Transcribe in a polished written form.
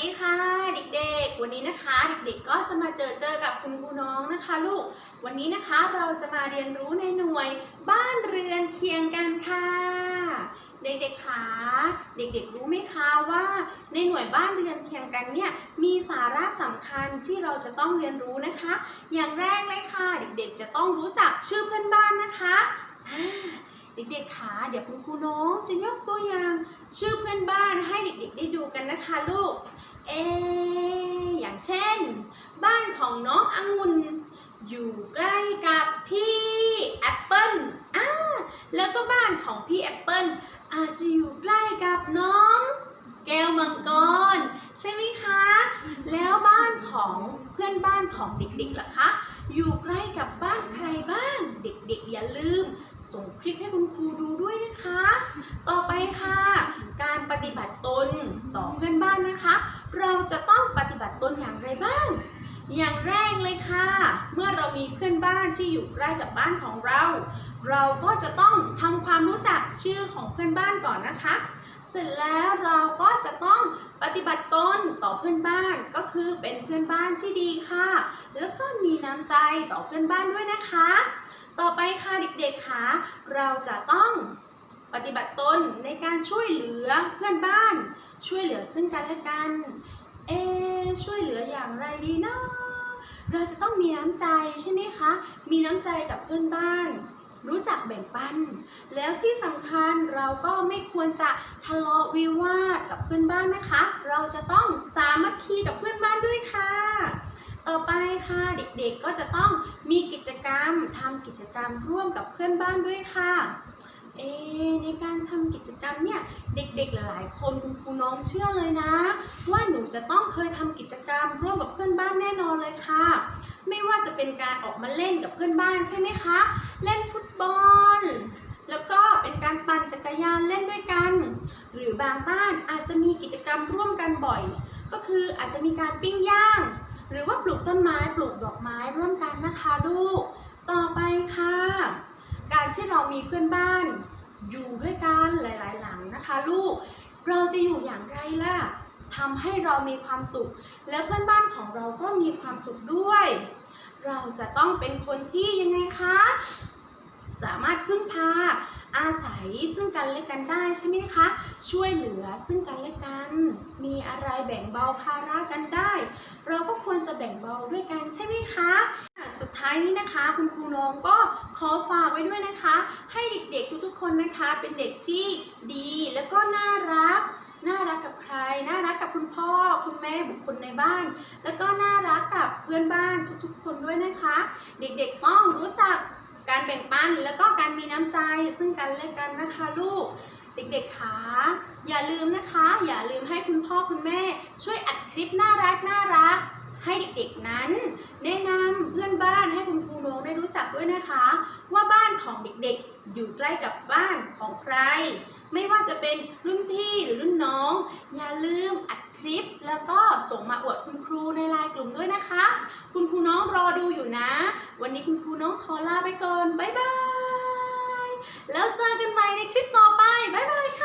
ดีค่ะเด็กๆวันนี้นะคะเด็กๆก็จะมาเจอกับคุณครูน้องนะคะลูกวันนี้นะคะเราจะมาเรียนรู้ในหน่วยบ้านเรือนเคียงกันค่ะเด็กๆคะเด็กๆรู้ไหมคะว่าในหน่วยบ้านเรือนเคียงกันเนี่ยมีสาระสำคัญที่เราจะต้องเรียนรู้นะคะอย่างแรกเลยค่ะเด็กๆจะต้องรู้จักชื่อเพื่อนบ้านนะคะเด็กๆคะเดี๋ยวคุณครูน้องจะยกตัวอย่างชื่อเพื่อนบ้านให้เด็กๆได้ดูกันนะคะลูกอย่างเช่นบ้านของน้ององุ่นอยู่ใกล้กับพี่แอปเปิ้ลแล้วก็บ้านของพี่แอปเปิ้ลอาจจะอยู่ใกล้กับน้องแก้วมังกรใช่ไหมคะแล้วบ้านของเพื่อนบ้านของเด็กๆล่ะคะอยู่ใกล้กับบ้านใครบ้างเด็กๆอย่าลืมส่งคลิปให้คุณครูดูด้วยนะคะต่อไปค่ะการปฏิบัติตนต่อเพื่อนบ้านนะคะเราจะต้องปฏิบัติตนอย่างไรบ้างอย่างแรกเลยค่ะเมื่อเรามีเพื่อนบ้านที่อยู่ใกล้กับบ้านของเราเราก็จะต้องทำความรู้จักชื่อของเพื่อนบ้านก่อนนะคะเสร็จแล้วเราก็จะต้องปฏิบัติตนต่อเพื่อนบ้านก็คือเป็นเพื่อนบ้านที่ดีค่ะแล้วก็มีน้ำใจต่อเพื่อนบ้านด้วยนะคะต่อไปค่ะเด็กๆค่ะเราจะต้องปฏิบัติตนในการช่วยเหลือเพื่อนบ้านช่วยเหลือซึ่งกันและกันช่วยเหลืออย่างไรดีนะเราจะต้องมีน้ำใจใช่ไหมคะมีน้ำใจกับเพื่อนบ้านรู้จักแบ่งปันแล้วที่สำคัญเราก็ไม่ควรจะทะเลาะวิวาทกับเพื่อนบ้านนะคะเราจะต้องสามัคคีกับเพื่อนบ้านด้วยค่ะต่อไปค่ะเด็กๆก็จะต้องมีกิจกรรมทำกิจกรรมร่วมกับเพื่อนบ้านด้วยค่ะในการทำกิจกรรมเนี่ยเด็กๆหลายๆคนคุณครูน้องเชื่อเลยนะว่าหนูจะต้องเคยทำกิจกรรมร่วมกับเพื่อนบ้านแน่นอนเลยค่ะไม่ว่าจะเป็นการออกมาเล่นกับเพื่อนบ้านใช่ไหมคะเล่นฟุตบอลแล้วก็เป็นการปั่นจักรยานเล่นด้วยกันหรือบางบ้านอาจจะมีกิจกรรมร่วมกันบ่อยก็คืออาจจะมีการปิ้งย่างหรือว่าปลูกต้นไม้ปลูกดอกไม้ร่วมกันนะคะลูกต่อไปค่ะการที่เรามีเพื่อนบ้านอยู่ด้วยกันหลายๆหลังนะคะลูกเราจะอยู่อย่างไรล่ะทำให้เรามีความสุขและเพื่อนบ้านของเราก็มีความสุขด้วยเราจะต้องเป็นคนที่ยังไงคะสามารถพึ่งพาอาศัยซึ่งกันและกันได้ใช่ไหมคะช่วยเหลือซึ่งกันและกันมีอะไรแบ่งเบาภาระกันได้เราก็ควรจะแบ่งเบาด้วยกันใช่ไหมคะสุดท้ายนี้นะคะคุณครูน้องก็ขอฝากไว้ด้วยนะคะให้เด็กๆทุกๆคนนะคะเป็นเด็กที่ดีแล้วก็น่ารักกับใครน่ารักกับคุณพ่อคุณแม่บุคคลในบ้านแล้วก็น่ารักกับเพื่อนบ้านทุกๆคนด้วยนะคะเด็กๆต้องรู้จักการแบ่งปันแล้วก็การมีน้ำใจซึ่งกันและกันนะคะลูกเด็กๆคะอย่าลืมนะคะอย่าลืมให้คุณพ่อคุณแม่ช่วยอัดคลิปน่ารักให้เด็กๆนั้นแนะนำเพื่อนบ้านให้คุณครูน้องได้รู้จักด้วยนะคะว่าบ้านของเด็กๆอยู่ใกล้กับบ้านของใครไม่ว่าจะเป็นรุ่นพี่หรือรุ่นน้องอย่าลืมอัดคลิปแล้วก็ส่งมาอวดคุณครูในไลน์กลุ่มด้วยนะคะคุณครูน้องรอดูอยู่นะวันนี้คุณครูน้องขอลาไปก่อนบ๊ายบายแล้วเจอกันใหม่ในคลิปต่อไปบ๊ายบายค่ะ